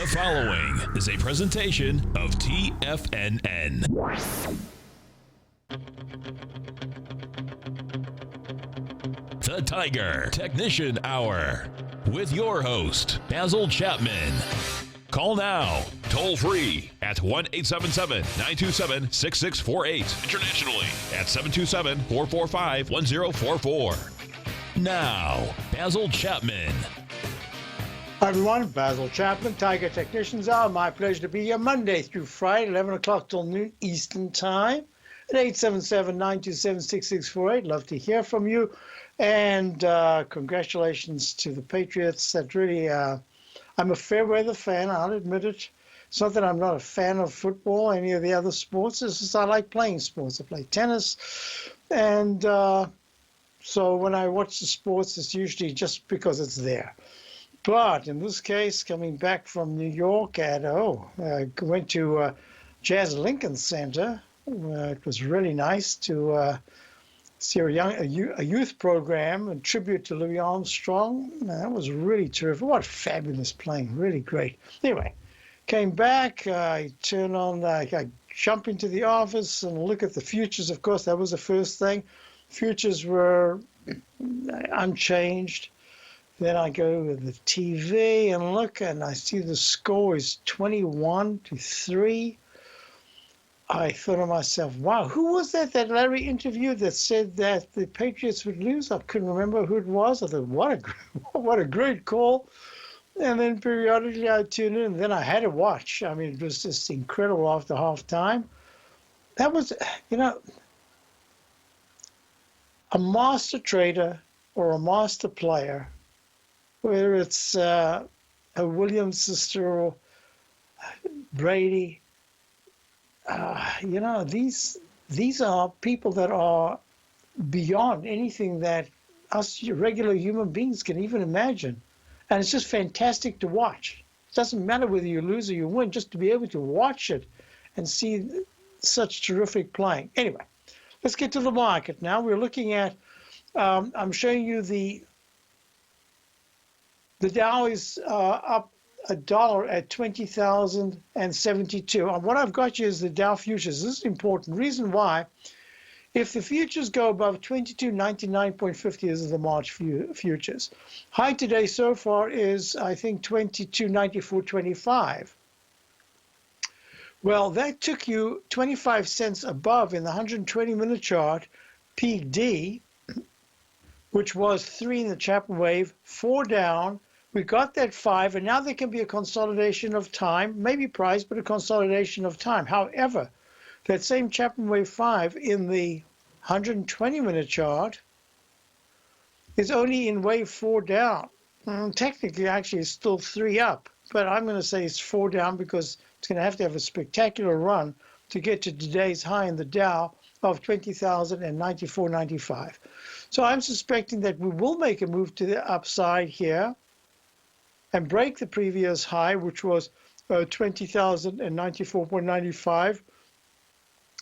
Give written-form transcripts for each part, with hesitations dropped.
following is a presentation of TFNN. The Tiger Technician Hour with your host, Basil Chapman. Call now, toll free at 1-877-927-6648. Internationally at 727-445-1044. Now, Basil Chapman. Hi everyone, Basil Chapman, Tiger Technicians Hour. My pleasure to be here Monday through Friday, 11 o'clock till noon Eastern Time at 877-927-6648. Love to hear from you. And congratulations to the Patriots. That really, I'm a fair weather fan, I'll admit it. It's not that I'm not a fan of football, any of the other sports. It's just I like playing sports. I play tennis. And so when I watch the sports, it's usually just because it's there. But in this case, coming back from New York I went to Jazz Lincoln Center. It was really nice to see a youth program and tribute to Louis Armstrong. That was really terrific. What fabulous playing, really great. Anyway, came back, I turned on, I jump into the office and look at the futures. Of course, that was the first thing. Futures were unchanged. Then I go to the TV and look, and I see the score is 21-3. I thought to myself, wow, who was that Larry interviewed that said that the Patriots would lose? I couldn't remember who it was. I thought, what a great call. And then periodically I tuned in, and then I had to watch. I mean, it was just incredible after halftime. That was, a master trader or a master player, whether it's a Williams sister or Brady, these are people that are beyond anything that us regular human beings can even imagine. And it's just fantastic to watch. It doesn't matter whether you lose or you win, just to be able to watch it and see such terrific playing. Anyway, let's get to the market now. We're looking at, I'm showing you the Dow is up $1 at 20,072. And what I've got here is the Dow futures. This is important. Reason why, if the futures go above 2299.50, this is the March futures. High today so far is, I think, 2294.25. Well, that took you 25 cents above in the 120-minute chart, peak D, which was 3 in the Chapman wave, 4 down. We got that 5, and now there can be a consolidation of time, maybe price, but a consolidation of time. However, that same Chapman wave 5 in the 120-minute chart is only in wave 4 down. Technically, actually, it's still 3 up, but I'm going to say it's 4 down because it's going to have a spectacular run to get to today's high in the Dow of 20,094.95. So I'm suspecting that we will make a move to the upside here and break the previous high, which was 20,094.95,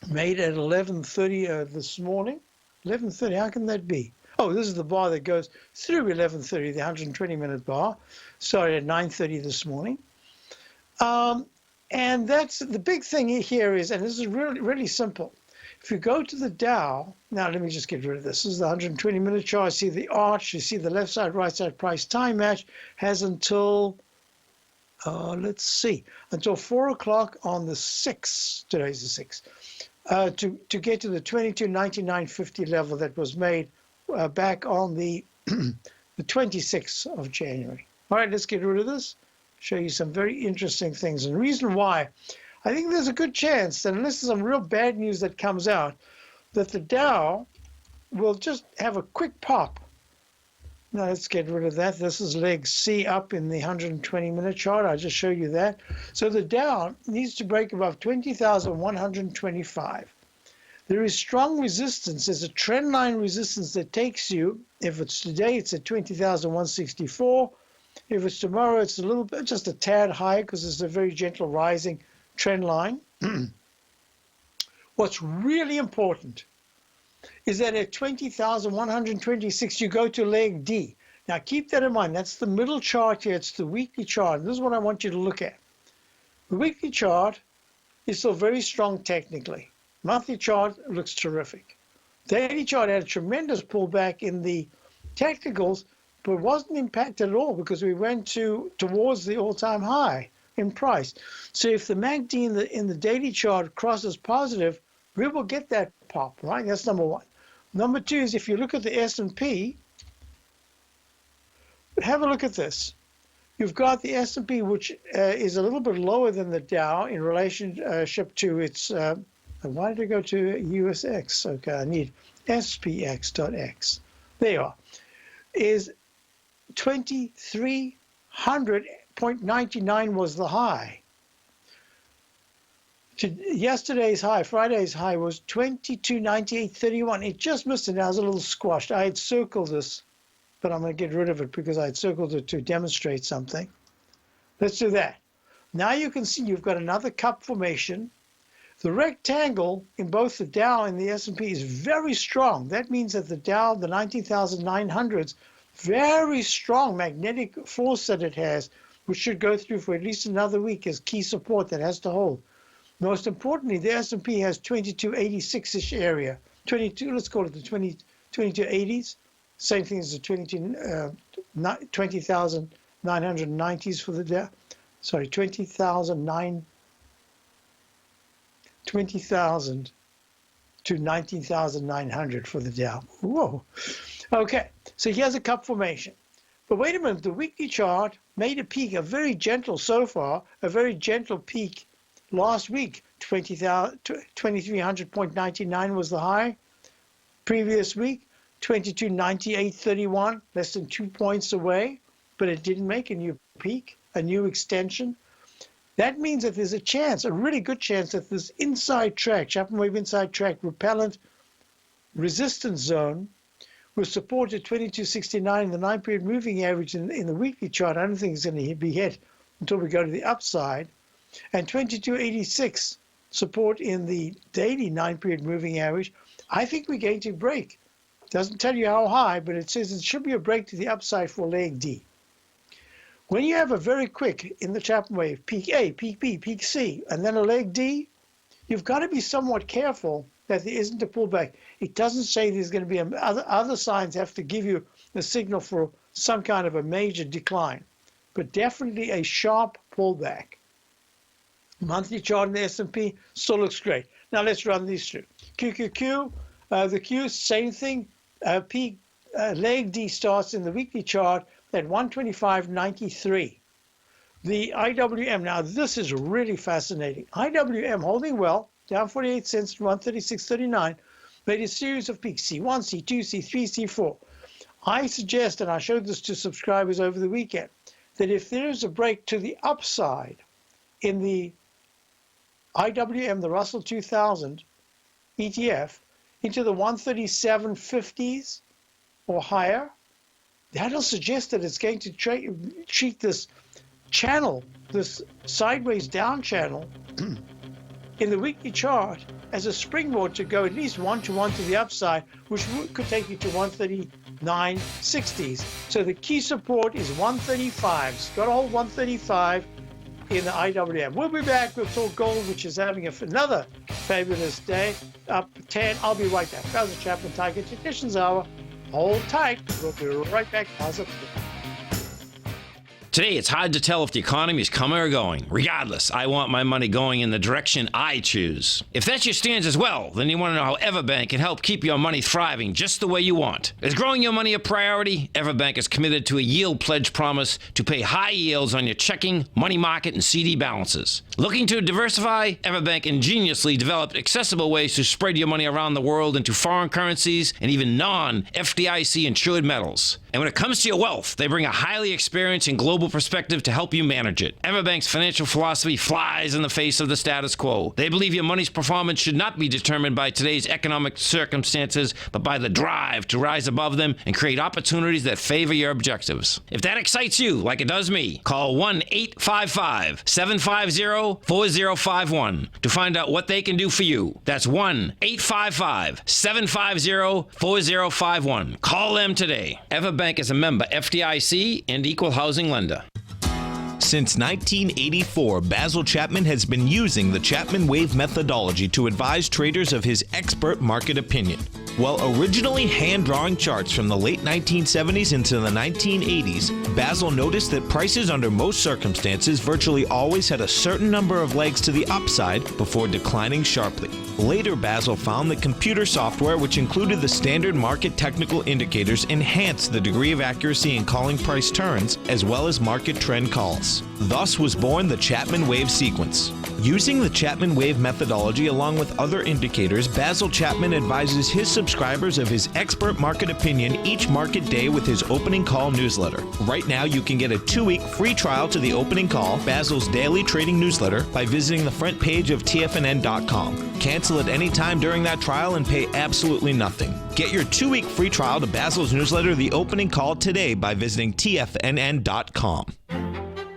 made at 11:30 this morning. 11:30, how can that be? Oh, this is the bar that goes through 11:30, the 120-minute bar. Started at 9:30 this morning. And that's the big thing here is, and this is really, really simple. If you go to the Dow, now let me just get rid of this. This is the 120-minute chart. See the arch. You see the left side, right side price time match has until, let's see, until 4 o'clock on the 6th. Today's the 6th. To get to the 2299.50 level that was made back on the the 26th of January. All right, let's get rid of this. Show you some very interesting things. And the reason why, I think there's a good chance that unless there's some real bad news that comes out, that the Dow will just have a quick pop. Now let's get rid of that. This is leg C up in the 120-minute chart. I'll just show you that. So the Dow needs to break above 20,125. There is strong resistance. There's a trend line resistance that takes you, if it's today, it's at 20,164. If it's tomorrow, it's a little bit, just a tad higher because it's a very gentle rising trend line. What's really important is that at 20,126, you go to leg D. Now keep that in mind. That's the middle chart here. It's the weekly chart. And this is what I want you to look at. The weekly chart is still very strong technically. Monthly chart looks terrific. Daily chart had a tremendous pullback in the technicals, but wasn't impacted at all because we went towards the all-time high in price. So if the MACD in the daily chart crosses positive, we will get that pop, right? That's number one. Number two is if you look at the S&P, have a look at this. You've got the S&P, which is a little bit lower than the Dow in relationship to its, why did I go to USX? Okay, I need SPX.X. There you are. Is 2300.99 was the high. Yesterday's high, Friday's high was 2298.31. It just missed it. Now it's a little squashed. I had circled this, but I'm going to get rid of it because I had circled it to demonstrate something. Let's do that. Now you can see you've got another cup formation. The rectangle in both the Dow and the S&P is very strong. That means that the Dow, the 19,900s, very strong magnetic force that it has, which should go through for at least another week as key support that has to hold. Most importantly, the S&P has 2286-ish area. 22, let's call it the 2280s. Same thing as the 20,990s for the Dow. Sorry, 20,000 to 19,900 for the Dow. Whoa. Okay, so here's a cup formation. But wait a minute, the weekly chart made a peak, a very gentle so far, a very gentle peak last week. 2300.99 was the high. Previous week, 2298.31, less than 2 points away, but it didn't make a new peak, a new extension. That means that there's a chance, a really good chance, that this inside track, Chapman Wave inside track repellent resistance zone was supported 2269 in the 9-period moving average in the weekly chart. I don't think it's going to be hit until we go to the upside. And 2286 support in the daily 9-period moving average. I think we're going to break. Doesn't tell you how high, but it says it should be a break to the upside for leg D. When you have a very quick, in the Chapman wave, peak A, peak B, peak C, and then a leg D, you've got to be somewhat careful that there isn't a pullback. It doesn't say there's going to be other signs have to give you the signal for some kind of a major decline, but definitely a sharp pullback. Monthly chart in the S&P still looks great. Now let's run these through. QQQ, the Q, same thing. Peak leg D starts in the weekly chart at 125.93. The IWM, now this is really fascinating. IWM holding well, down 48 cents to 136.39, made a series of peaks, C1, C2, C3, C4. I suggest, and I showed this to subscribers over the weekend, that if there is a break to the upside in the IWM, the Russell 2000 ETF, into the 137.50s or higher, that'll suggest that it's going to treat this channel, this sideways down channel in the weekly chart as a springboard to go at least 1-to-1 to the upside, which could take you to 139.60s. So the key support is 135s. Got to hold 135 in the IWM. We'll be back. We'll talk gold, which is having another fabulous day, up 10. I'll be right back. Basil Chapman, Tiger Technicians Hour. Hold tight. We'll be right back. Positive. Today, it's hard to tell if the economy is coming or going. Regardless, I want my money going in the direction I choose. If that's your stance as well, then you want to know how Everbank can help keep your money thriving just the way you want. Is growing your money a priority? Everbank is committed to a yield pledge promise to pay high yields on your checking, money market, and CD balances. Looking to diversify? Everbank ingeniously developed accessible ways to spread your money around the world into foreign currencies and even non-FDIC insured metals. And when it comes to your wealth, they bring a highly experienced and global perspective to help you manage it. Everbank's financial philosophy flies in the face of the status quo. They believe your money's performance should not be determined by today's economic circumstances, but by the drive to rise above them and create opportunities that favor your objectives. If that excites you, like it does me, call 1-855-750-4051 to find out what they can do for you. That's 1-855-750-4051. Call them today. Everbank is a member FDIC and equal housing lender. Since 1984, Basil Chapman has been using the Chapman Wave methodology to advise traders of his expert market opinion. While originally hand-drawing charts from the late 1970s into the 1980s, Basil noticed that prices under most circumstances virtually always had a certain number of legs to the upside before declining sharply. Later, Basil found that computer software, which included the standard market technical indicators, enhanced the degree of accuracy in calling price turns as well as market trend calls. Thus was born the Chapman Wave sequence. Using the Chapman Wave methodology along with other indicators, Basil Chapman advises his subscribers of his expert market opinion each market day with his opening call newsletter. Right now, you can get a 2-week free trial to the opening call, Basil's daily trading newsletter, by visiting the front page of TFNN.com. Cancel at any time during that trial and pay absolutely nothing. Get your 2-week free trial to Basil's newsletter, The Opening Call, today by visiting TFNN.com.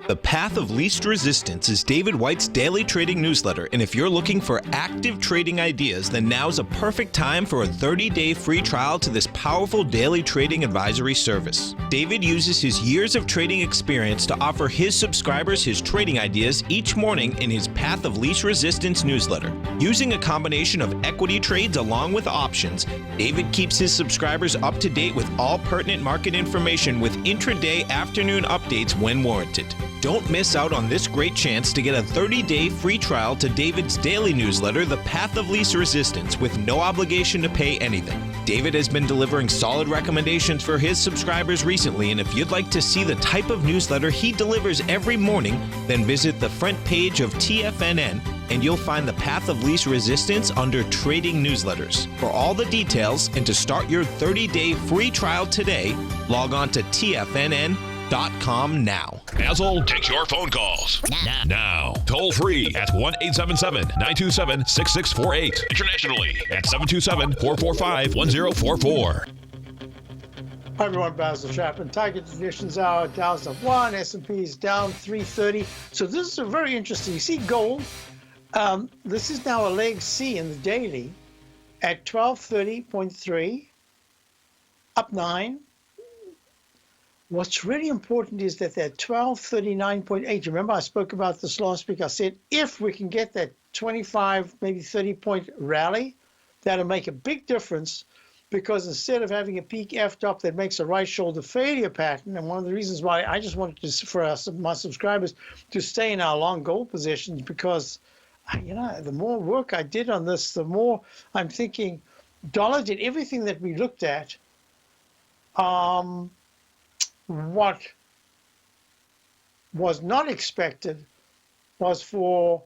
The Path of Least Resistance is David White's daily trading newsletter, and if you're looking for active trading ideas, then now's a perfect time for a 30-day free trial to this powerful daily trading advisory service. David uses his years of trading experience to offer his subscribers his trading ideas each morning in his Path of Least Resistance newsletter. Using a combination of equity trades along with options, David keeps his subscribers up to date with all pertinent market information with intraday afternoon updates when warranted. Don't miss out on this great chance to get a 30-day free trial to David's daily newsletter, The Path of Least Resistance, with no obligation to pay anything. David has been delivering solid recommendations for his subscribers recently, and if you'd like to see the type of newsletter he delivers every morning, then visit the front page of TFNN and you'll find the Path of Least Resistance under Trading Newsletters. For all the details and to start your 30-day free trial today, log on to TFNN.com now. Basil takes your phone calls. Now. Toll free at 1-877-927-6648. Internationally at 727-445-1044. Hi everyone, Basil Chapman. Tiger Traditions Hour, Dow's up 1, S&P's down 330. So this is a very interesting. You see gold, this is now a leg C in the daily at 1230.3, up 9. What's really important is that 1239.8, remember I spoke about this last week, I said if we can get that 25, maybe 30-point rally, that'll make a big difference, because instead of having a peak F-top that makes a right shoulder failure pattern, and one of the reasons why I just wanted to, for my subscribers to stay in our long gold positions, because, you know, the more work I did on this, the more I'm thinking, dollar did everything that we looked at. What was not expected was for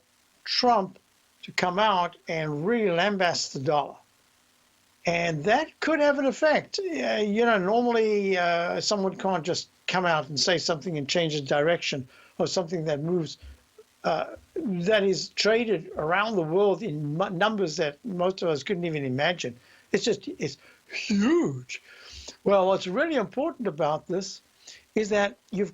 Trump to come out and really lambast the dollar. And that could have an effect. You know, normally someone can't just come out and say something and change the direction of something that moves, that is traded around the world in numbers that most of us couldn't even imagine. It's huge. Well, what's really important about this is that you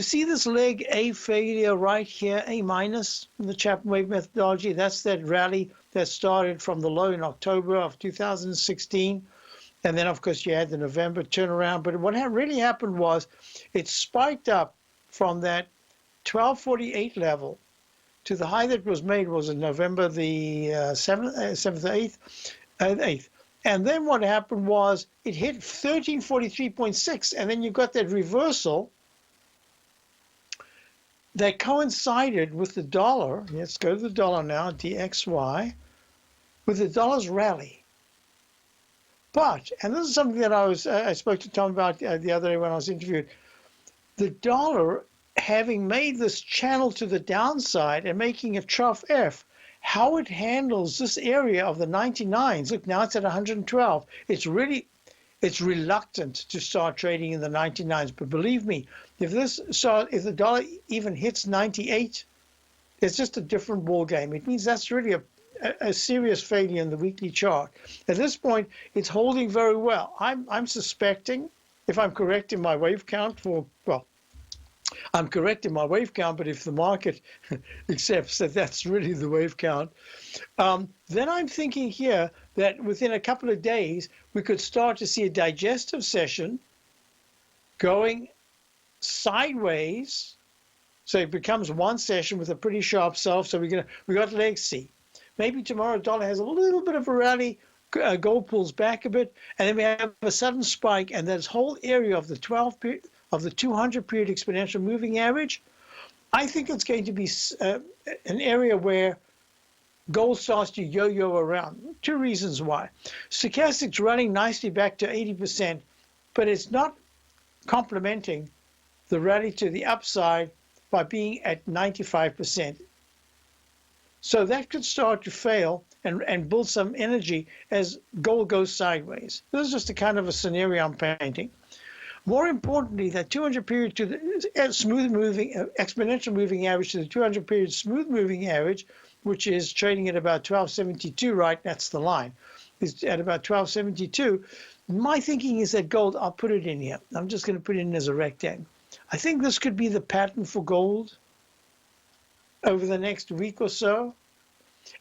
see this leg A failure right here, A minus in the Chapman Wave methodology. That's that rally that started from the low in October of 2016. And then, of course, you had the November turnaround. But what really happened was it spiked up from that 1248 level to the high that was made was in November the 7th, 8th. And then what happened was it hit 1343.6, and then you got that reversal that coincided with the dollar. Let's go to the dollar now, DXY, with the dollar's rally. But, and this is something that I spoke to Tom about the other day when I was interviewed, the dollar having made this channel to the downside and making a trough F, how it handles this area of the 99s. Look, now it's at 112. It's reluctant to start trading in the 99s. But believe me, if the dollar even hits 98, it's just a different ball game. It means that's really a serious failure in the weekly chart. At this point, it's holding very well. I'm suspecting, if I'm correct in my wave count I'm correct in my wave count, but if the market accepts that that's really the wave count, then I'm thinking here that within a couple of days, we could start to see a digestive session going sideways So it becomes one session with a pretty sharp sell. So we got leg C. Maybe tomorrow dollar has a little bit of a rally, gold pulls back a bit, and then we have a sudden spike, and this whole area of the 200 period exponential moving average, I think it's going to be an area where gold starts to yo-yo around. Two reasons why. Stochastic's running nicely back to 80%, but it's not complementing the rally to the upside by being at 95%. So that could start to fail and build some energy as gold goes sideways. This is just a kind of a scenario I'm painting. More importantly, that 200 period to the smooth moving, exponential moving average to the 200 period smooth moving average, which is trading at about 1272, right? That's the line. It's at about 1272. My thinking is that gold, I'll put it in here. I'm just going to put it in as a rectangle. I think this could be the pattern for gold over the next week or so.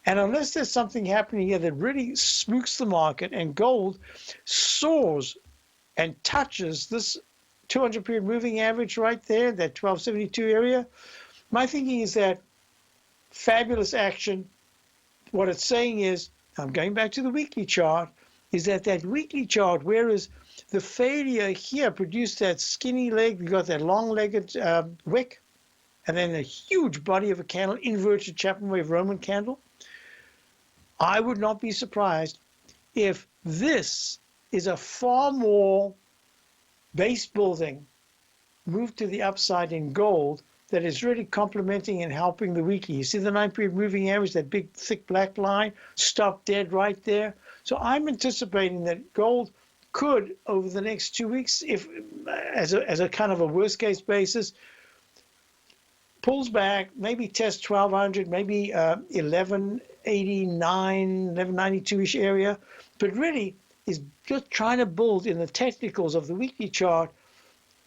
And unless there's something happening here that really spooks the market and gold soars and touches this 200 period moving average right there, that 1272 area, my thinking is that fabulous action. What it's saying is, I'm going back to the weekly chart, is that weekly chart, whereas the failure here produced that skinny leg, we got that long-legged wick, and then a huge body of a candle, inverted Chapman wave Roman candle. I would not be surprised if this is a far more base building move to the upside in gold that is really complementing and helping the weekly. You see the 9-period moving average, that big thick black line, stopped dead right there. So I'm anticipating that gold could, over the next 2 weeks, if as a kind of a worst case basis, pulls back, maybe tests 1200, maybe 1189, 1192-ish area, but really is just trying to build in the technicals of the weekly chart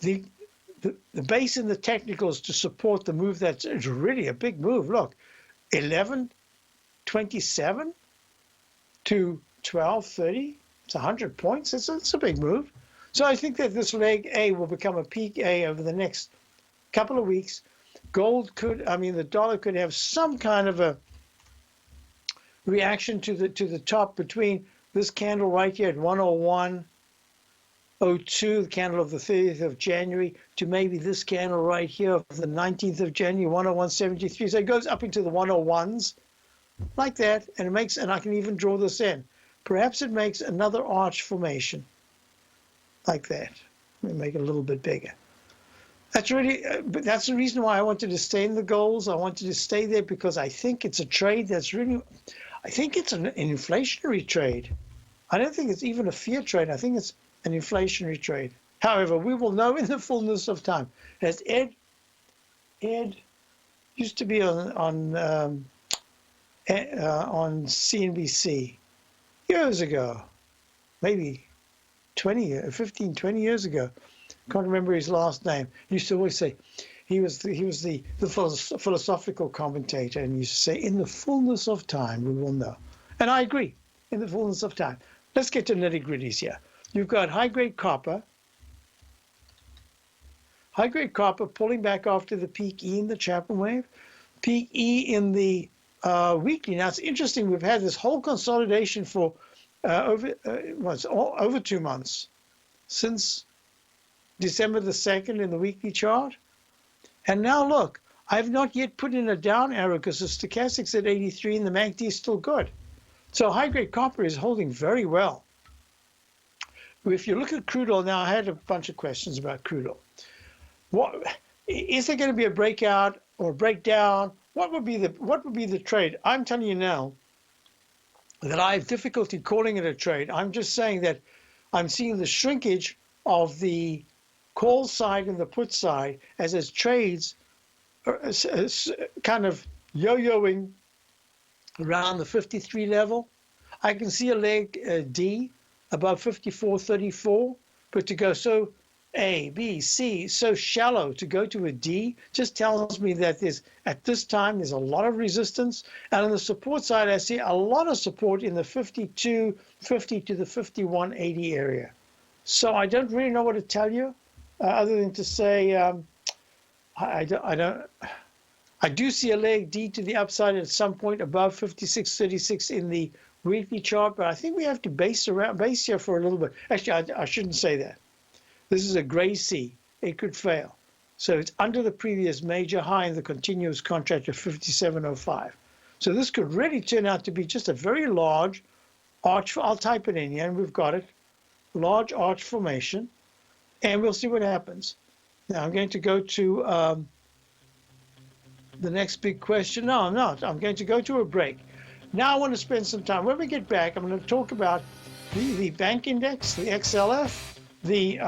the base in the technicals to support the move. That's really a big move. Look, 1127 to 1230. It's 100 points. It's a big move. So I think that this leg A will become a peak A over the next couple of weeks. Gold could, the dollar could have some kind of a reaction to the top between this candle right here at 101.02, the candle of the 30th of January, to maybe this candle right here of the 19th of January, 101.73. So it goes up into the 101s like that, and it makes, and I can even draw this in. Perhaps it makes another arch formation like that. Let me make it a little bit bigger. That's really, but that's the reason why I wanted to stay in the golds. I wanted to stay there because I think it's a trade that's really, I think it's an inflationary trade. I don't think it's even a fear trade. I think it's an inflationary trade. However, we will know in the fullness of time. As Ed used to be on CNBC years ago, maybe 15, 20 years ago. Can't remember his last name. He used to always say, he was the philosophical commentator, and he used to say, in the fullness of time, we will know. And I agree, in the fullness of time. Let's get to nitty-gritties here. You've got high-grade copper pulling back after the peak E in the Chapman wave, peak E in the weekly. Now, it's interesting. We've had this whole consolidation for over 2 months, since December the 2nd in the weekly chart. And now look, I've not yet put in a down arrow because the stochastic's at 83 and the MACD is still good. So high-grade copper is holding very well. If you look at crude oil now, I had a bunch of questions about crude oil. What is there going to be a breakout or a breakdown? What would be the trade? I'm telling you now that I have difficulty calling it a trade. I'm just saying that I'm seeing the shrinkage of the call side and the put side as trades kind of yo-yoing around the 53 level. I can see a leg D above 54.34, but to go so A, B, C, so shallow to go to a D just tells me that at this time there's a lot of resistance. And on the support side, I see a lot of support in the 52.50 to the 51.80 area. So I don't really know what to tell you other than to say I do see a leg D to the upside at some point above 56.36 in the weekly chart, but I think we have to base here for a little bit. Actually, I shouldn't say that. This is a gray C. It could fail. So it's under the previous major high in the continuous contract of 57.05. So this could really turn out to be just a very large arch. I'll type it in here, and we've got it. Large arch formation, and we'll see what happens. Now I'm going to go to the next big question. No, I'm not. I'm going to go to a break. Now I want to spend some time. When we get back, I'm going to talk about the bank index, the XLF, the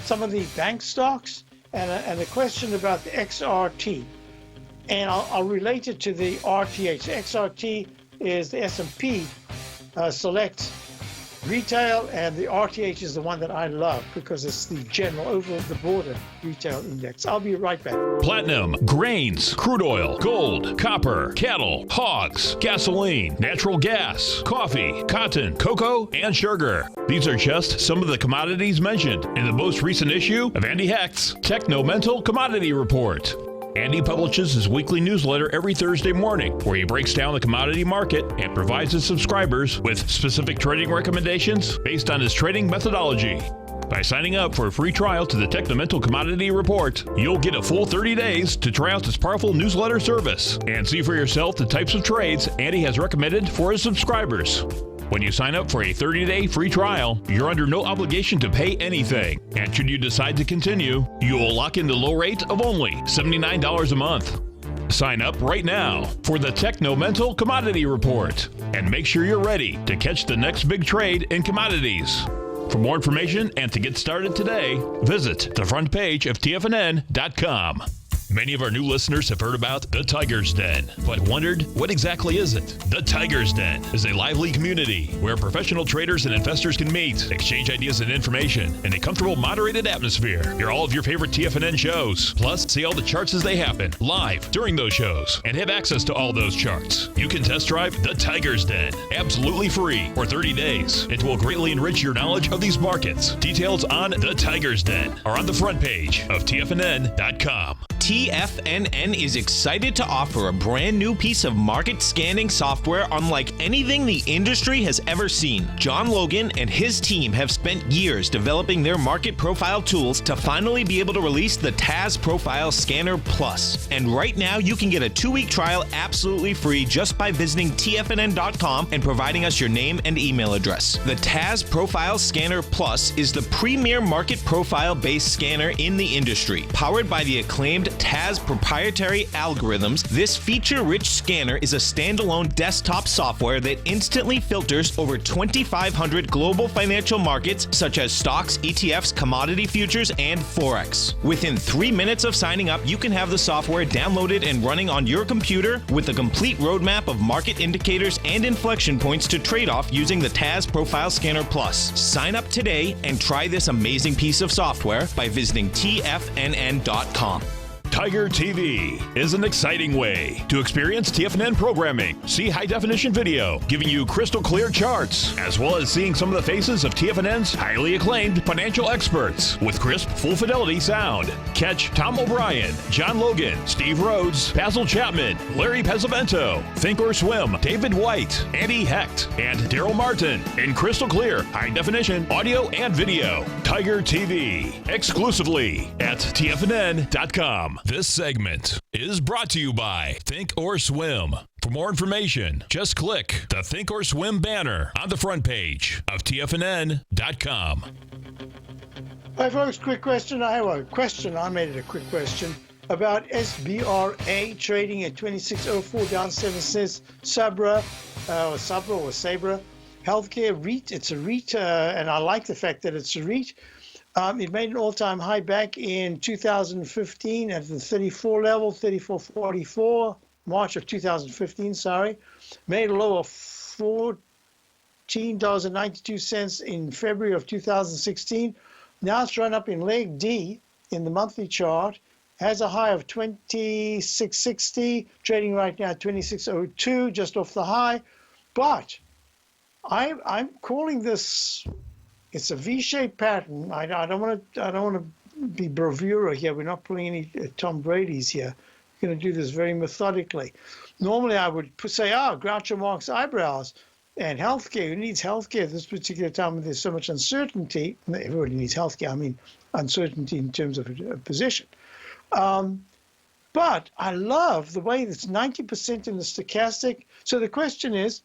some of the bank stocks, and a question about the XRT. And I'll relate it to the RTH. The XRT is the S&P Select Retail, and the RTH is the one that I love because it's the general over-the-border retail index. I'll be right back. Platinum, grains, crude oil, gold, copper, cattle, hogs, gasoline, natural gas, coffee, cotton, cocoa, and sugar. These are just some of the commodities mentioned in the most recent issue of Andy Hecht's Technomental Commodity Report. Andy publishes his weekly newsletter every Thursday morning, where he breaks down the commodity market and provides his subscribers with specific trading recommendations based on his trading methodology. By signing up for a free trial to the Technomental Commodity Report, you'll get a full 30 days to try out this powerful newsletter service and see for yourself the types of trades Andy has recommended for his subscribers. When you sign up for a 30-day free trial, you're under no obligation to pay anything. And should you decide to continue, you will lock in the low rate of only $79 a month. Sign up right now for the Technomental Commodity Report and make sure you're ready to catch the next big trade in commodities. For more information and to get started today, visit the front page of TFNN.com. Many of our new listeners have heard about the Tiger's Den, but wondered, what exactly is it? The Tiger's Den is a lively community where professional traders and investors can meet, exchange ideas and information in a comfortable, moderated atmosphere. Hear all of your favorite TFNN shows, plus see all the charts as they happen, live during those shows, and have access to all those charts. You can test drive the Tiger's Den, absolutely free, for 30 days. It will greatly enrich your knowledge of these markets. Details on the Tiger's Den are on the front page of TFNN.com. TFNN is excited to offer a brand new piece of market scanning software unlike anything the industry has ever seen. John Logan and his team have spent years developing their market profile tools to finally be able to release the TAS Profile Scanner Plus. And right now you can get a 2-week trial absolutely free just by visiting TFNN.com and providing us your name and email address. The TAS Profile Scanner Plus is the premier market profile-based scanner in the industry. Powered by the acclaimed TAS proprietary algorithms, this feature-rich scanner is a standalone desktop software that instantly filters over 2,500 global financial markets such as stocks, ETFs, commodity futures, and Forex. Within 3 minutes of signing up, you can have the software downloaded and running on your computer with a complete roadmap of market indicators and inflection points to trade off using the TAS Profile Scanner Plus. Sign up today and try this amazing piece of software by visiting TFNN.com. Tiger TV is an exciting way to experience TFNN programming. See high-definition video, giving you crystal clear charts, as well as seeing some of the faces of TFNN's highly acclaimed financial experts with crisp, full-fidelity sound. Catch Tom O'Brien, John Logan, Steve Rhodes, Basil Chapman, Larry Pesavento, Think or Swim, David White, Andy Hecht, and Daryl Martin in crystal clear, high-definition audio and video. Tiger TV, exclusively at TFNN.com. This segment is brought to you by Think or Swim. For more information, just click the Think or Swim banner on the front page of TFNN.com. Hi, folks. Quick question. I have a question. I made it a quick question about SBRA trading at 26.04, down 7 cents. Sabra or Sabra Healthcare REIT. It's a REIT, and I like the fact that it's a REIT. It made an all-time high back in 2015 at the 34 level, 34.44, March of 2015, sorry. Made a low of $14.92 in February of 2016. Now it's run up in leg D in the monthly chart. Has a high of 26.60, trading right now at 26.02, just off the high. But I'm calling this. It's a V-shaped pattern. I don't want to be bravura here. We're not pulling any Tom Brady's here. We're going to do this very methodically. Normally, I would say, Groucho Marx eyebrows and healthcare. Who needs healthcare at this particular time when there's so much uncertainty? Everybody needs healthcare. I mean, uncertainty in terms of a position. But I love the way it's 90% in the stochastic. So the question is,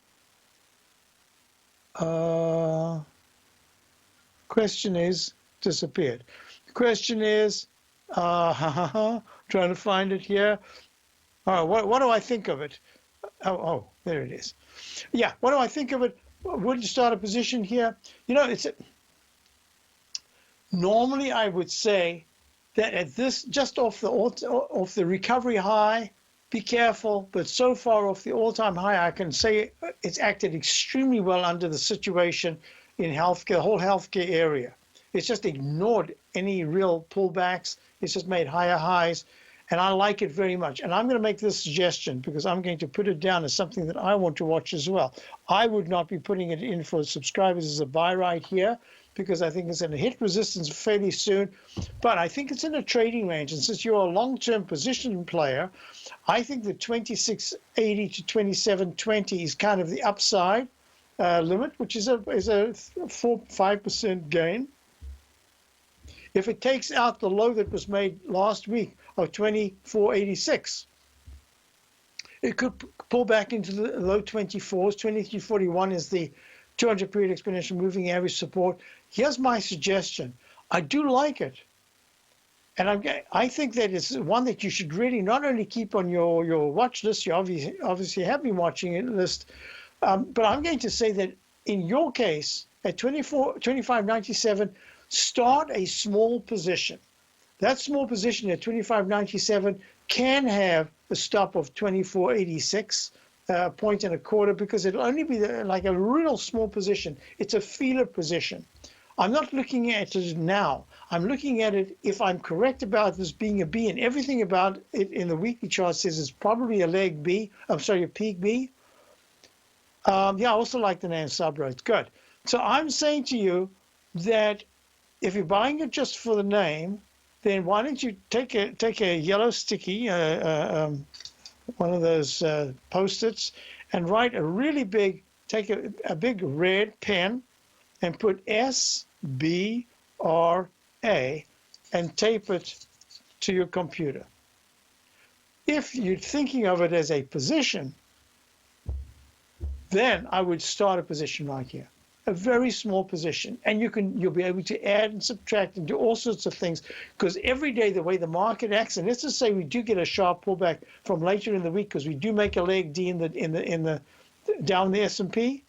disappeared. The question is, trying to find it here. What do I think of it? Oh, there it is. Yeah, what do I think of it? Would you start a position here? Normally I would say that at this, just off the recovery high, be careful, but so far off the all-time high, I can say it's acted extremely well under the situation in healthcare, the whole healthcare area. It's just ignored any real pullbacks. It's just made higher highs, and I like it very much. And I'm going to make this suggestion because I'm going to put it down as something that I want to watch as well. I would not be putting it in for subscribers as a buy right here because I think it's going to hit resistance fairly soon, but I think it's in a trading range. And since you're a long-term position player, I think the 2680 to 2720 is kind of the upside limit, which is a 4-5% gain. If it takes out the low that was made last week of 2486, it could pull back into the low 24s. 2341 is the 200 period exponential moving average support. Here's my suggestion. I do like it. And I think that it's one that you should really not only keep on your watch list, you obviously have been watching it list, but I'm going to say that in your case, at 25.97, start a small position. That small position at 25.97 can have a stop of 24.86, point and a quarter, because it'll only be like a real small position. It's a feeler position. I'm not looking at it now. I'm looking at it if I'm correct about this being a B, and everything about it in the weekly chart says it's probably a leg B. I'm sorry, a peak B. Yeah, I also like the name Subroad. Good. So I'm saying to you that if you're buying it just for the name, then why don't you take a yellow sticky, one of those Post-its, and write a really big, take a big red pen and put SBRA and tape it to your computer. If you're thinking of it as a position, then I would start a position right here, a very small position, and you'll be able to add and subtract and do all sorts of things, because every day the way the market acts, and let's just say we do get a sharp pullback from later in the week because we do make a leg D in the down the S&P.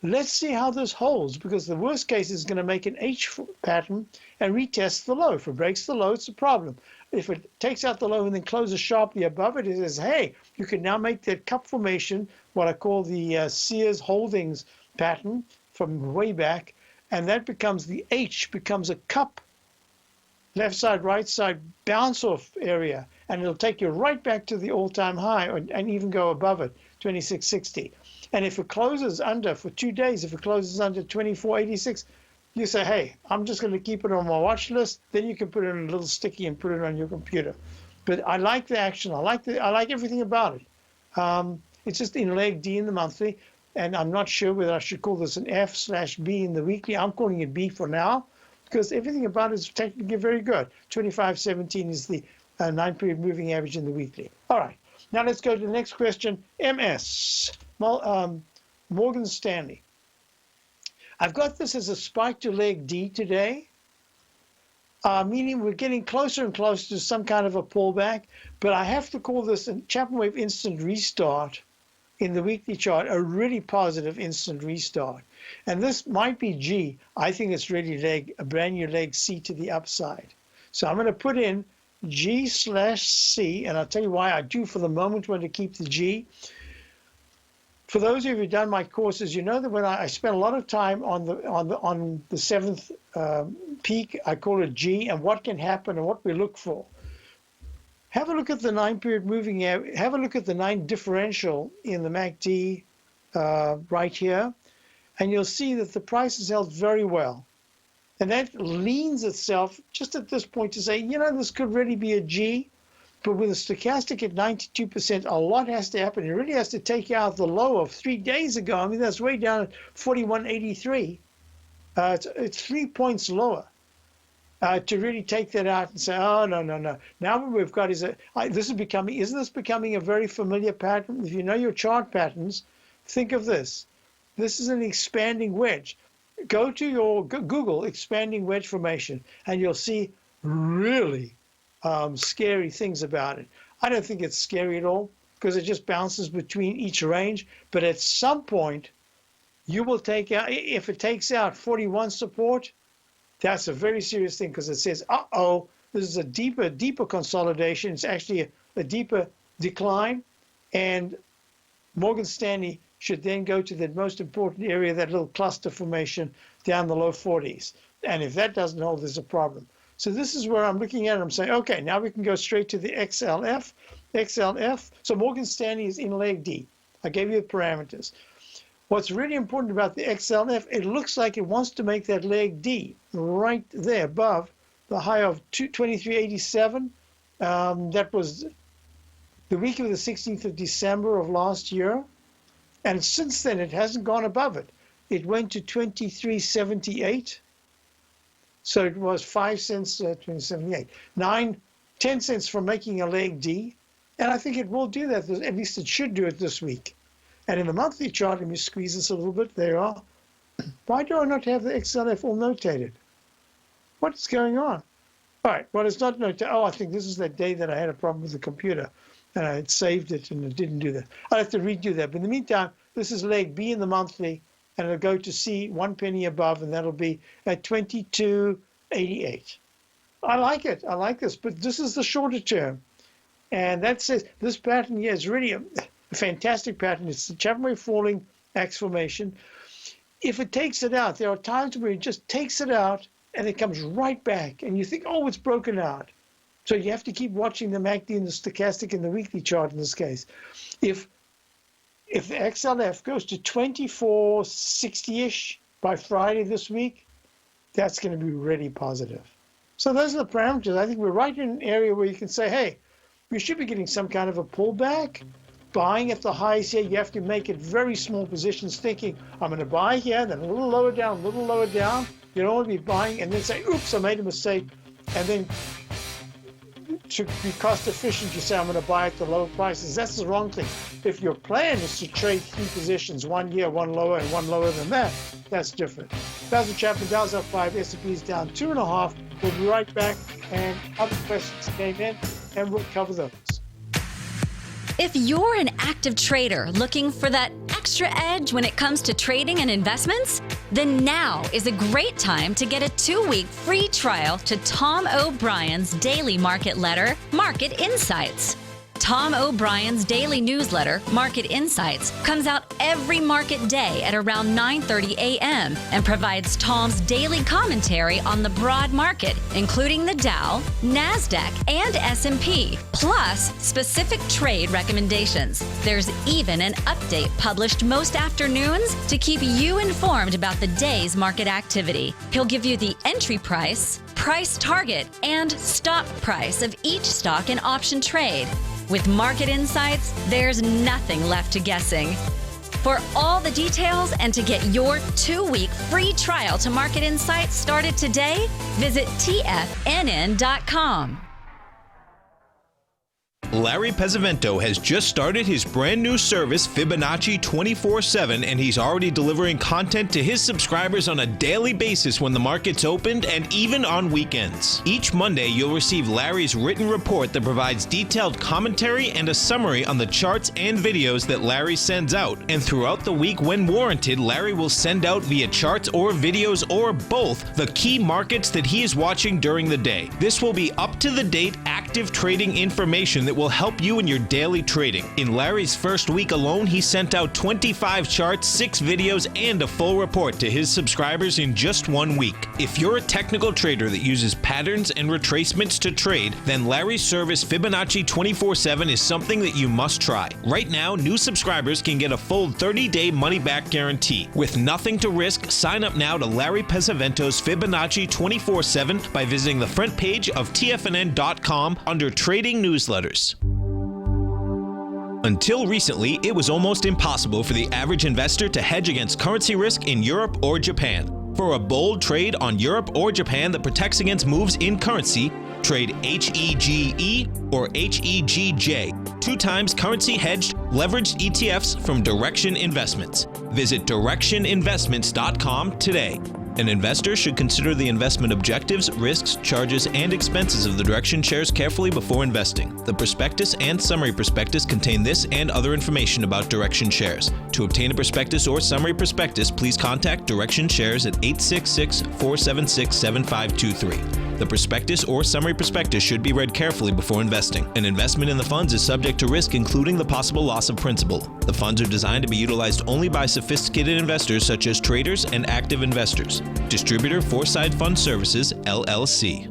Let's see how this holds, because the worst case is going to make an H pattern and retest the low. If it breaks the low, it's a problem. If it takes out the low and then closes sharply above it, it says, hey, you can now make that cup formation, what I call the Sears Holdings pattern from way back, and that becomes the H, becomes a cup, left side, right side, bounce off area, and it'll take you right back to the all-time high and even go above it, 2660. And if it closes under, for 2 days, if it closes under 2486, you say, hey, I'm just going to keep it on my watch list. Then you can put it in a little sticky and put it on your computer. But I like the action. I like everything about it. It's just in leg D in the monthly, and I'm not sure whether I should call this an F/B in the weekly. I'm calling it B for now, because everything about it is technically very good. 2517 is the 9-period moving average in the weekly. All right. Now let's go to the next question. MS, Morgan Stanley. I've got this as a spike to leg D today, meaning we're getting closer and closer to some kind of a pullback, but I have to call this a Chapman Wave instant restart in the weekly chart, a really positive instant restart. And this might be G. I think it's really a brand new leg C to the upside. So I'm going to put in G/C, and I'll tell you why I do for the moment want to keep the G. For those of you who've done my courses, you know that when I spend a lot of time on the seventh peak, I call it G, and what can happen and what we look for. Have a look at the 9-period moving average. Have a look at the 9 differential in the MACD right here, and you'll see that the price is held very well. And that leans itself just at this point to say, you know, this could really be a G. But with a stochastic at 92%, a lot has to happen. It really has to take out the low of 3 days ago. I mean, that's way down at 41.83. It's 3 points lower to really take that out and say, oh, no. Now what we've got is isn't this becoming a very familiar pattern? If you know your chart patterns, think of this. This is an expanding wedge. Go to your Google expanding wedge formation, and you'll see really scary things about it. I don't think it's scary at all because it just bounces between each range. But at some point, you will take out, if it takes out 41 support, that's a very serious thing because it says, this is a deeper consolidation. It's actually a deeper decline. And Morgan Stanley should then go to the most important area, that little cluster formation down the low 40s. And if that doesn't hold, there's a problem. So this is where I'm looking at it. I'm saying, okay, now we can go straight to the XLF. So Morgan Stanley is in leg D. I gave you the parameters. What's really important about the XLF, it looks like it wants to make that leg D right there above the high of 2387. That was the week of the 16th of December of last year. And since then, it hasn't gone above it. It went to 2378. So it was 5 cents, 2078, 10 cents for making a leg D. And I think it will do that. At least it should do it this week. And in the monthly chart, let me squeeze this a little bit. There you are. Why do I not have the XLF all notated? What's going on? All right, well, it's not notated. Oh, I think this is that day that I had a problem with the computer. And I had saved it and it didn't do that. I'll have to redo that. But in the meantime, this is leg B in the monthly. And it'll go to C 1 penny above, and that'll be at 22.88. I like it. I like this, but this is the shorter term. And that says this pattern here is really a fantastic pattern. It's the Chapman wave falling axe formation. If it takes it out, there are times where it just takes it out and it comes right back. And you think, oh, it's broken out. So you have to keep watching the MACD and the stochastic and the weekly chart in this case. If the XLF goes to 2460-ish by Friday this week, that's going to be really positive. So those are the parameters. I think we're right in an area where you can say, hey, we should be getting some kind of a pullback. Buying at the highs here, you have to make it very small positions, thinking, I'm going to buy here, then a little lower down, a little lower down. You don't want to be buying and then say, oops, I made a mistake. And then to be cost efficient, you say, I'm going to buy at the lower prices. That's the wrong thing. If your plan is to trade 3 positions, one here, one lower, and one lower than that, that's different. Basil Chapman, Dow's up 5, S&P's down 2.5. We'll be right back, and other questions came in, and we'll cover those. If you're an active trader looking for that extra edge when it comes to trading and investments, then now is a great time to get a 2-week free trial to Tom O'Brien's daily market letter, Market Insights. Tom O'Brien's daily newsletter, Market Insights, comes out every market day at around 9:30 a.m. and provides Tom's daily commentary on the broad market, including the Dow, NASDAQ, and S&P, plus specific trade recommendations. There's even an update published most afternoons to keep you informed about the day's market activity. He'll give you the entry price, price target, and stop price of each stock and option trade. With Market Insights, there's nothing left to guessing. For all the details and to get your 2-week free trial to Market Insights started today, visit TFNN.com. Larry Pesavento has just started his brand new service, Fibonacci 24/7, and he's already delivering content to his subscribers on a daily basis when the market's opened and even on weekends. Each Monday, you'll receive Larry's written report that provides detailed commentary and a summary on the charts and videos that Larry sends out. And throughout the week, when warranted, Larry will send out via charts or videos or both the key markets that he is watching during the day. This will be up-to-the-date, accurate active trading information that will help you in your daily trading. In Larry's first week alone, he sent out 25 charts, 6 videos, and a full report to his subscribers in just 1 week. If you're a technical trader that uses patterns and retracements to trade, then Larry's service Fibonacci 24/7 is something that you must try. Right now, new subscribers can get a full 30-day money-back guarantee. With nothing to risk, sign up now to Larry Pesavento's Fibonacci 24/7 by visiting the front page of TFNN.com under Trading Newsletters. Until recently, it was almost impossible for the average investor to hedge against currency risk in Europe or Japan. For a bold trade on Europe or Japan that protects against moves in currency, trade HEGE or HEGJ, 2 times currency hedged leveraged ETFs from Direction Investments. Visit directioninvestments.com today. An investor should consider the investment objectives, risks, charges, and expenses of the Direction shares carefully before investing. The prospectus and summary prospectus contain this and other information about Direction shares. To obtain a prospectus or summary prospectus, please contact Direction shares at 866-476-7523. The prospectus or summary prospectus should be read carefully before investing. An investment in the funds is subject to risk, including the possible loss of principal. The funds are designed to be utilized only by sophisticated investors such as traders and active investors. Distributor Foreside Fund Services, LLC.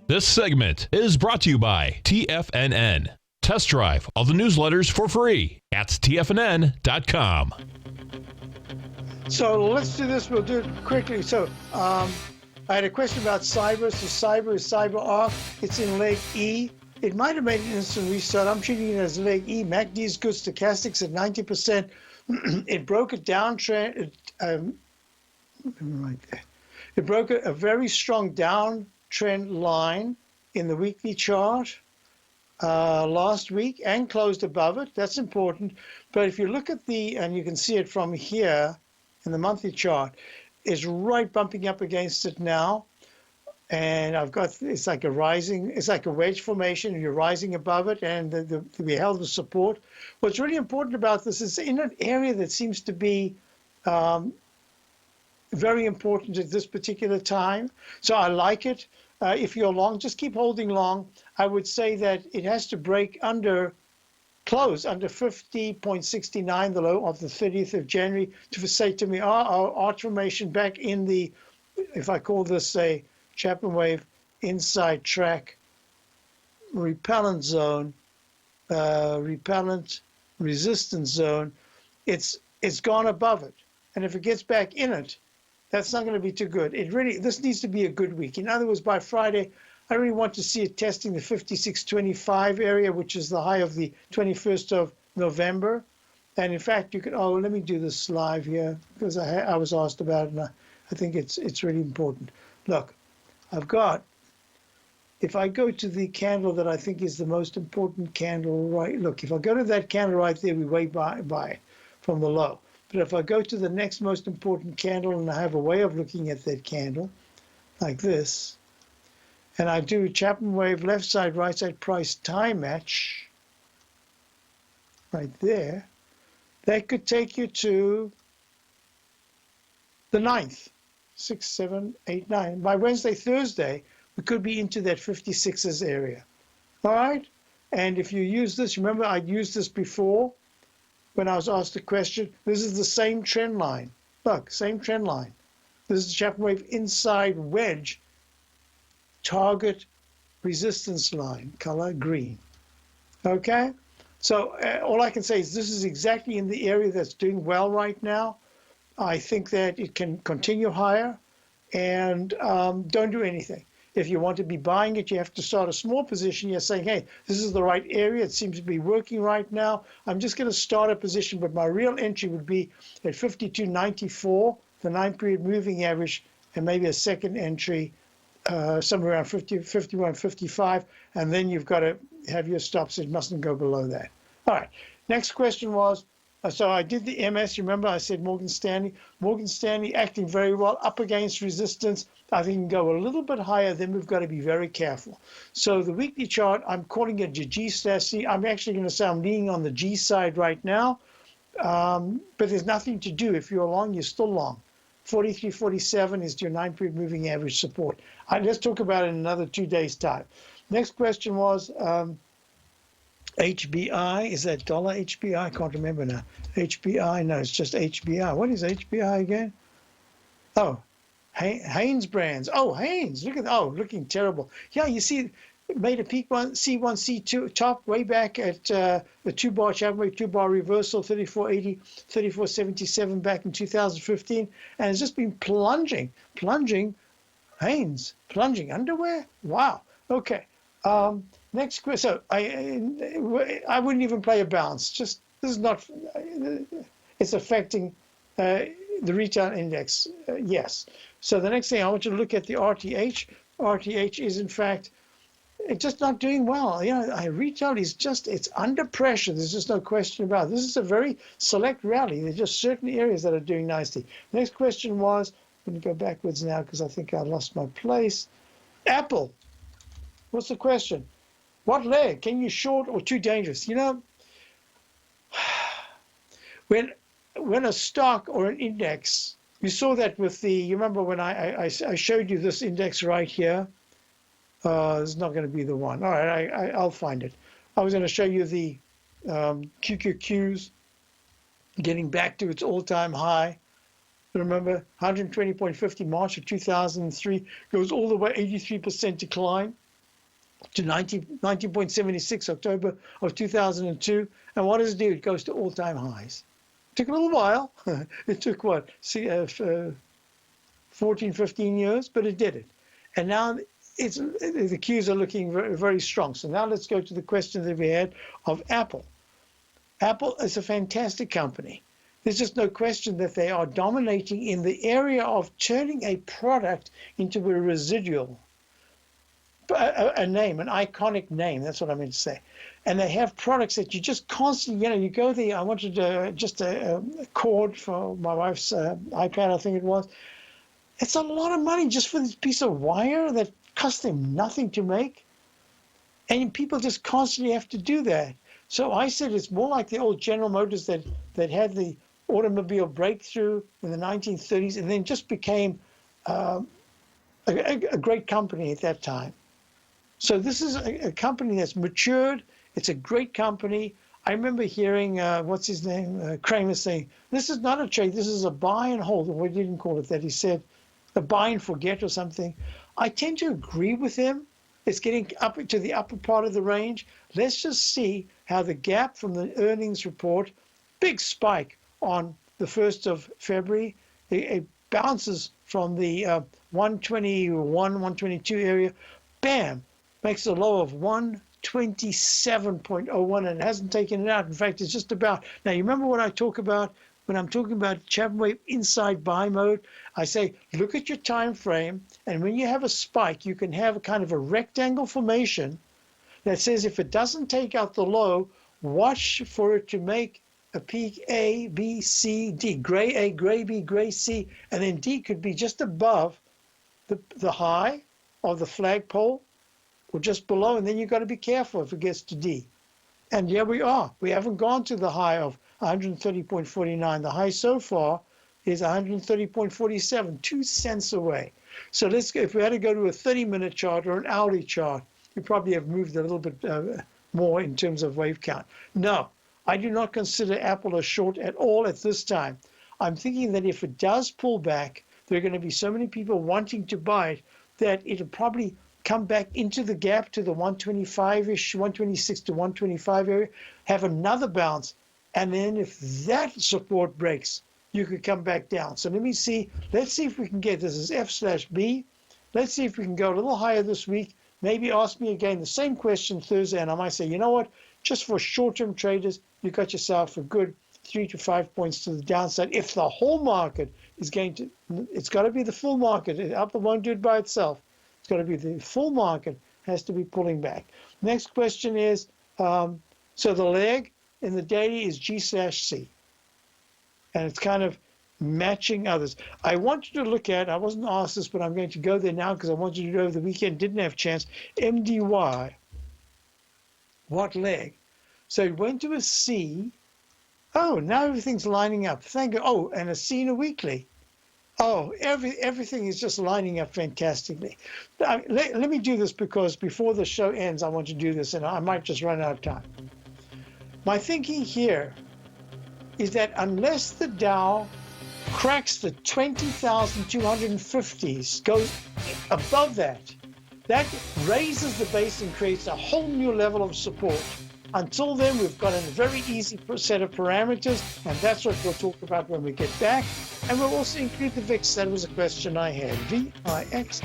This segment is brought to you by TFNN. Test drive all the newsletters for free at TFNN.com. So let's do this. We'll do it quickly. So I had a question about cyber. So cyber is CyberArk. It's in leg E. It might have made an instant restart. I'm treating it as leg E. MACD is good. Stochastics at 90%. It broke a downtrend. Right there. It broke a very strong downtrend line in the weekly chart last week and closed above it. That's important. But if you look at and you can see it from here in the monthly chart, is right bumping up against it now. And it's like a wedge formation, and you're rising above it, and we held the support. What's really important about this is in an area that seems to be very important at this particular time. So I like it. If you're long, just keep holding long. I would say that it has to break close under 50.69, the low of the 30th of January, to say to me, our arch formation back in the, if I call this a Chapman wave inside track repellent zone, repellent resistance zone, it's gone above it. And if it gets back in it, that's not going to be too good. This needs to be a good week. In other words, by Friday, I really want to see it testing the 56.25 area, which is the high of the 21st of November. And in fact, you could, let me do this live here because I was asked about it, and I think it's really important. Look, if I go to the candle that I think is the most important candle, right? Look, if I go to that candle right there, we way by from the low. But if I go to the next most important candle, and I have a way of looking at that candle like this, and I do Chapman wave left side, right side price time match right there, that could take you to the 9th, 6, 7, 8, 9. By Wednesday, Thursday, we could be into that 56s area. All right? And if you use this, remember I used this before when I was asked a question. This is the same trend line. Look, same trend line. This is the Chapman wave inside wedge target resistance line, color green. Okay? So all I can say is this is exactly in the area that's doing well right now. I think that it can continue higher, and don't do anything. If you want to be buying it, you have to start a small position. You're saying, hey, this is the right area. It seems to be working right now. I'm just going to start a position, but my real entry would be at 52.94, the 9-period moving average, and maybe a second entry somewhere around 51.55, and then you've got to have your stops. It mustn't go below that. All right. Next question was, so I did the MS. Remember, I said Morgan Stanley. Morgan Stanley acting very well up against resistance. I think it can go a little bit higher. Then we've got to be very careful. So the weekly chart, I'm calling it G/C. I'm actually going to say I'm leaning on the G side right now, but there's nothing to do. If you're long, you're still long. 43.47 is your 9-period moving average support. Let's talk about it in another 2 days' time. Next question was HBI. Is that dollar HBI? I can't remember now. HBI? No, it's just HBI. What is HBI again? Oh, Hanes brands. Oh, Hanes. Look at looking terrible. Yeah, you see, it made a peak C1, C2 top way back at the 2-bar Chapman Wave 2-bar reversal, 34.80, 34.77 back in 2015, and it's just been plunging. Hanes, plunging underwear. Wow. Okay. Next question. So I wouldn't even play a bounce. Just this is not. It's affecting the retail index. Yes. So the next thing I want you to look at the RTH. RTH is in fact it's just not doing well. Retail is it's under pressure. There's just no question about it. This is a very select rally. There's just certain areas that are doing nicely. Next question was, I'm going to go backwards now because I think I lost my place. Apple. What's the question? What leg? Can you short or too dangerous? When a stock or an index, you saw that with you remember when I showed you this index right here? It's not going to be the one. All right, I'll find it. I was going to show you the QQQs getting back to its all-time high. Remember, 120.50 March of 2003 goes all the way 83% decline to 19.76 October of 2002. And what does it do? It goes to all-time highs. It took a little while. It took, 14, 15 years, but it did it. And now the Qs are looking very, very strong. So now let's go to the question that we had of Apple. Apple is a fantastic company. There's just no question that they are dominating in the area of turning a product into a residual, a name, an iconic name. That's what I meant to say. And they have products that you just constantly, you go there. I wanted just a cord for my wife's iPad, I think it was. It's a lot of money just for this piece of wire that cost them nothing to make. And people just constantly have to do that. So I said it's more like the old General Motors that had the automobile breakthrough in the 1930s and then just became a great company at that time. So this is a company that's matured. It's a great company. I remember hearing, what's his name, Kramer saying, this is not a trade, this is a buy and hold. Or he didn't call it that. He said a buy and forget or something. I tend to agree with him. It's getting up to the upper part of the range. Let's just see how the gap from the earnings report, big spike on the 1st of February. It bounces from the 121, 122 area. Bam, makes a low of 127.01 and it hasn't taken it out. In fact, it's just about. Now, you remember what I talk about when I'm talking about Chapman Wave inside buy mode? I say, look at your time frame, and when you have a spike, you can have a kind of a rectangle formation that says if it doesn't take out the low, watch for it to make a peak A, B, C, D. Gray A, gray B, gray C, and then D could be just above the high of the flagpole or just below, and then you've got to be careful if it gets to D. And here we are. We haven't gone to the high of 130.49. The high so far is 130.47, 2 cents away. So if we had to go to a 30-minute chart or an hourly chart, we probably have moved a little bit more in terms of wave count. No, I do not consider Apple a short at all at this time. I'm thinking that if it does pull back, there are going to be so many people wanting to buy it that it'll probably come back into the gap to the 125-ish, 126 to 125 area, have another bounce, and then if that support breaks, you could come back down. So let's see if we can get, this is F/B. Let's see if we can go a little higher this week. Maybe ask me again the same question Thursday, and I might say, you know what, just for short-term traders, you got yourself a good 3 to 5 points to the downside. If the whole market is going to, it's got to be the full market. Apple won't do it by itself. It's got to be the full market has to be pulling back. Next question is, so the leg in the daily is G/C. And it's kind of matching others. I want you to look at, I wasn't asked this, but I'm going to go there now because I want you to do it over the weekend, didn't have a chance. MDY. What leg? So it went to a C. Oh, now everything's lining up. Thank you. Oh, and a C in a weekly. Oh, everything is just lining up fantastically. Let me do this because before the show ends, I want to do this, and I might just run out of time. My thinking here is that unless the Dow cracks the 20,250s, goes above that, that raises the base and creates a whole new level of support. Until then, we've got a very easy set of parameters, and that's what we'll talk about when we get back. And we'll also include the VIX. That was a question I had, VIX.X.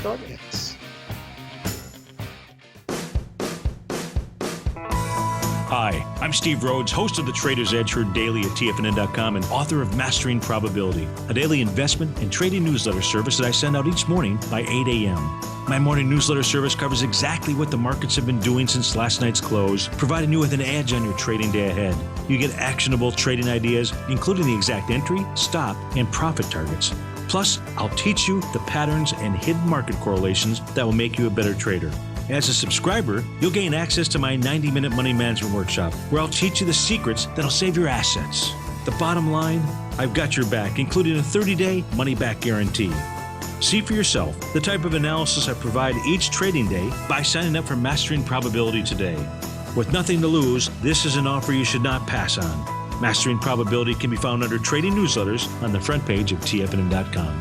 Hi, I'm Steve Rhodes, host of the Trader's Edge heard daily at TFNN.com and author of Mastering Probability, a daily investment and trading newsletter service that I send out each morning by 8 a.m. My morning newsletter service covers exactly what the markets have been doing since last night's close, providing you with an edge on your trading day ahead. You get actionable trading ideas, including the exact entry, stop, and profit targets. Plus, I'll teach you the patterns and hidden market correlations that will make you a better trader. As a subscriber, you'll gain access to my 90-minute money management workshop, where I'll teach you the secrets that'll save your assets. The bottom line, I've got your back, including a 30-day money-back guarantee. See for yourself the type of analysis I provide each trading day by signing up for Mastering Probability today. With nothing to lose, this is an offer you should not pass on. Mastering Probability can be found under Trading Newsletters on the front page of TFNN.com.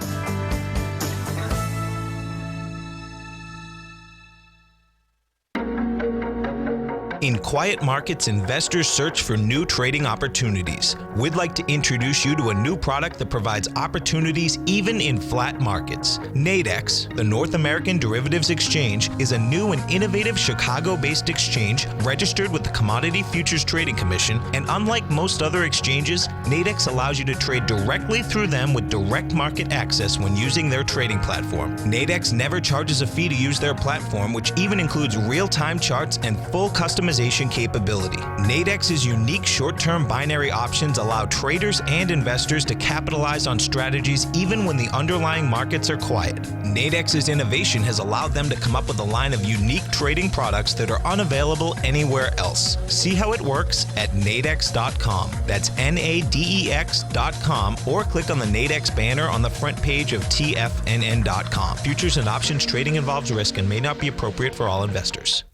In quiet markets, investors search for new trading opportunities. We'd like to introduce you to a new product that provides opportunities even in flat markets. Nadex, the North American Derivatives Exchange, is a new and innovative Chicago-based exchange registered with the Commodity Futures Trading Commission, and unlike most other exchanges, Nadex allows you to trade directly through them with direct market access when using their trading platform. Nadex never charges a fee to use their platform, which even includes real-time charts and full customization capability. Nadex's unique short-term binary options allow traders and investors to capitalize on strategies even when the underlying markets are quiet. Nadex's innovation has allowed them to come up with a line of unique trading products that are unavailable anywhere else. See how it works at nadex.com. That's NADEX.com, or click on the Nadex banner on the front page of TFNN.com. Futures and options trading involves risk and may not be appropriate for all investors.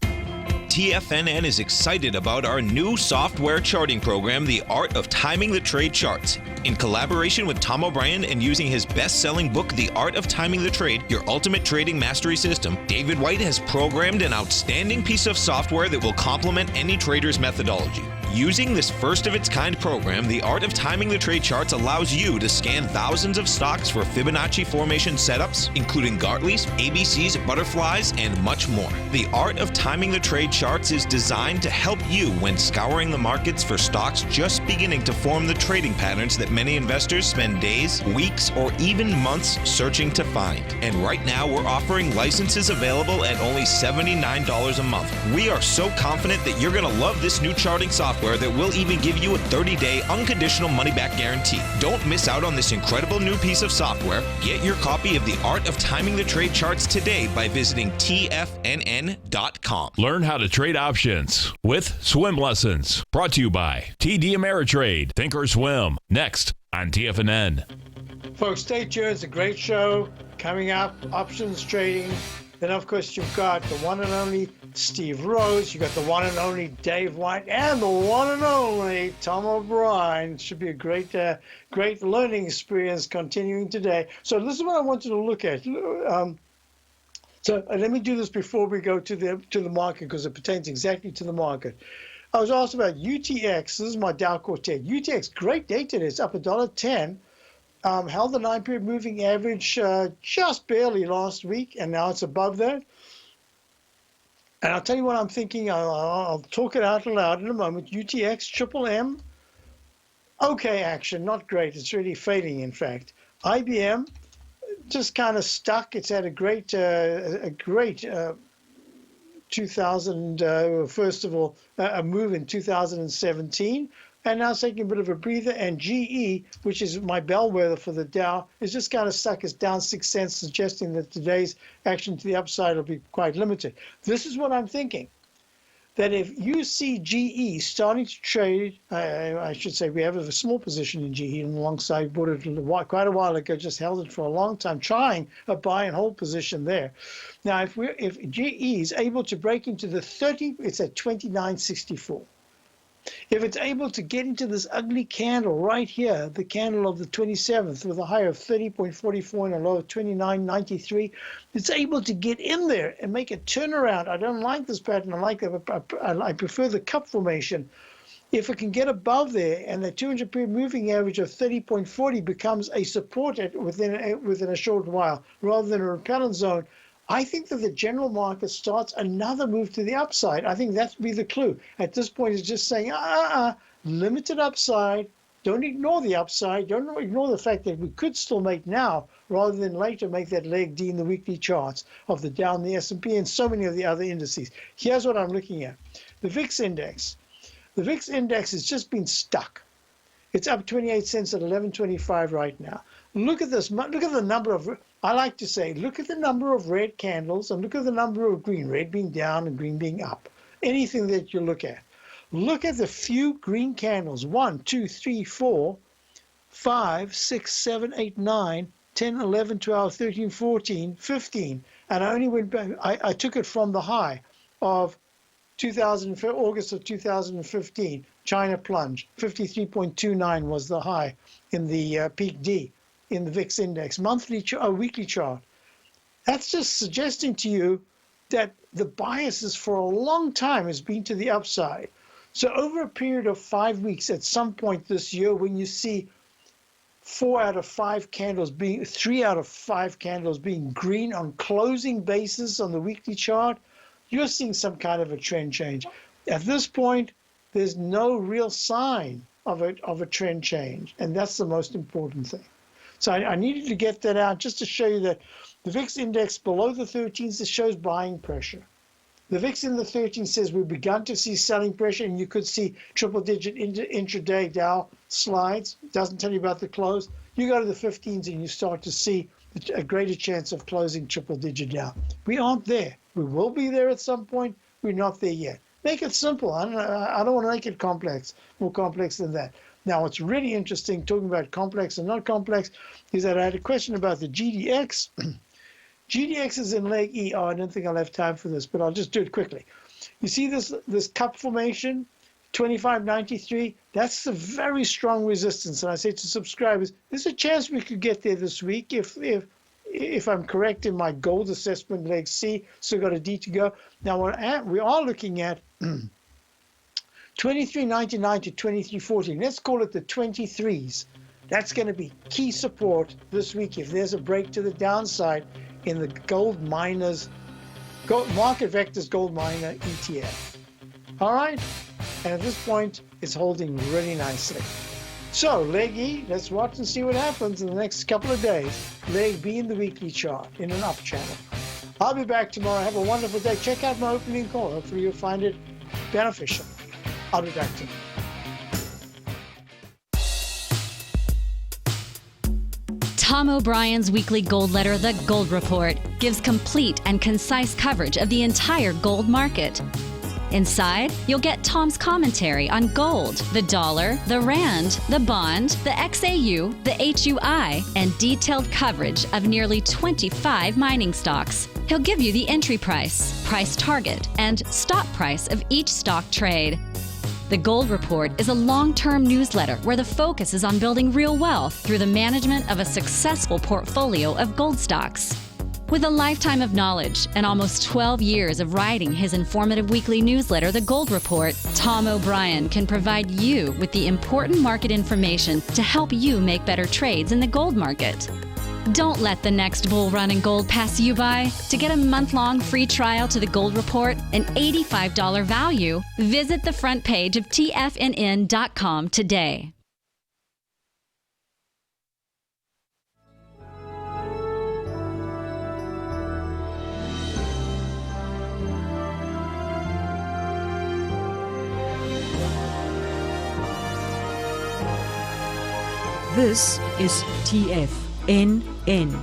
TFNN is excited about our new software charting program, The Art of Timing the Trade Charts. In collaboration with Tom O'Brien and using his best-selling book, The Art of Timing the Trade, Your Ultimate Trading Mastery System, David White has programmed an outstanding piece of software that will complement any trader's methodology. Using this first-of-its-kind program, The Art of Timing the Trade Charts allows you to scan thousands of stocks for Fibonacci formation setups, including Gartley's, ABC's, butterflies, and much more. The Art of Timing the Trade Charts is designed to help you when scouring the markets for stocks just beginning to form the trading patterns that many investors spend days, weeks, or even months searching to find. And right now, we're offering licenses available at only $79 a month. We are so confident that you're going to love this new charting software that will even give you a 30-day unconditional money-back guarantee. Don't miss out on this incredible new piece of software. Get your copy of The Art of Timing the Trade Charts today by visiting TFNN.com. Learn how to trade options with Swim Lessons. Brought to you by TD Ameritrade. Think or swim. Next on TFNN. Folks, stay tuned. It's a great show coming up. Options trading. Then, of course, you've got the one and only Steve Rhodes. You've got the one and only Dave White and the one and only Tom O'Brien. Should be a great learning experience continuing today. So this is what I wanted to look at. So let me do this before we go to the market, because it pertains exactly to the market. I was asked about UTX. This is my Dow Quartet. UTX, great day today. It's up $1.10. Held the 9-period moving average just barely last week, and now it's above that. And I'll tell you what I'm thinking. I'll talk it out loud in a moment. UTX, Triple M, okay action, not great. It's really fading, in fact. IBM, just kind of stuck. It's had a great 2000, first of all, a move in 2017. And now it's taking a bit of a breather. And GE, which is my bellwether for the Dow, is just kind of stuck. It's down 6 cents, suggesting that today's action to the upside will be quite limited. This is what I'm thinking. that if you see GE starting to trade, I should say we have a small position in GE, and alongside bought it quite a while ago, just held it for a long time, trying a buy and hold position there. Now, if GE is able to break into the 30, it's at 29.64. If it's able to get into this ugly candle right here, the candle of the 27th with a high of 30.44 and a low of 29.93, it's able to get in there and make a turnaround. I don't like this pattern. I prefer the cup formation. If it can get above there and the 200-period moving average of 30.40 becomes a support within a short while rather than a repellent zone, I think that the general market starts another move to the upside. I think that would be the clue. At this point, it's just saying, limited upside. Don't ignore the upside. Don't ignore the fact that we could still make now, rather than later make that leg D in the weekly charts of the Dow and the S&P and so many of the other indices. Here's what I'm looking at. The VIX index. The VIX index has just been stuck. It's up 28 cents at 11.25 right now. Look at this. Look at the number of, I like to say, look at the number of red candles and look at the number of green, red being down and green being up. Anything that you look at. Look at the few green candles. 1, 2, 3, 4, 5, 6, 7, 8, 9, 10, 11, 12, 13, 14, 15. And I only went back, I took it from the high of August of 2015. China plunge. 53.29 was the high in the peak D in the VIX index, weekly chart. That's just suggesting to you that the biases for a long time has been to the upside. So over a period of 5 weeks, at some point this year, when you see 3 out of 5 candles being green on closing basis on the weekly chart, you're seeing some kind of a trend change. At this point, there's no real sign of a trend change, and that's the most important thing. So I needed to get that out just to show you that the VIX index below the 13s, it shows buying pressure. The VIX in the 13 says we've begun to see selling pressure, and you could see triple-digit intraday Dow slides. It doesn't tell you about the close. You go to the 15s and you start to see a greater chance of closing triple-digit Dow. We aren't there. We will be there at some point. We're not there yet. Make it simple. I don't want to make it complex, more complex than that. Now, what's really interesting, talking about complex and not complex, is that I had a question about the GDX. GDX is in leg E. Oh, I don't think I'll have time for this, but I'll just do it quickly. You see this cup formation, 25.93? That's a very strong resistance. And I say to subscribers, there's a chance we could get there this week if I'm correct in my gold assessment, leg C. Still got a D to go. Now, we are looking at 23.99 to 23.14. Let's call it the 23s. That's going to be key support this week if there's a break to the downside in the gold miners, market vectors gold miner ETF. All right? And at this point, it's holding really nicely. So, leg E, let's watch and see what happens in the next couple of days. Leg B in the weekly chart in an up channel. I'll be back tomorrow. Have a wonderful day. Check out my opening call. Hopefully you'll find it beneficial. I'll be back to you. Tom O'Brien's weekly gold letter, The Gold Report, gives complete and concise coverage of the entire gold market. Inside, you'll get Tom's commentary on gold, the dollar, the rand, the bond, the XAU, the HUI, and detailed coverage of nearly 25 mining stocks. He'll give you the entry price, price target, and stop price of each stock trade. The Gold Report is a long-term newsletter where the focus is on building real wealth through the management of a successful portfolio of gold stocks. With a lifetime of knowledge and almost 12 years of writing his informative weekly newsletter, The Gold Report, Tom O'Brien can provide you with the important market information to help you make better trades in the gold market. Don't let the next bull run in gold pass you by. To get a month-long free trial to The Gold Report, an $85 value, visit the front page of TFNN.com today. This is TFNN.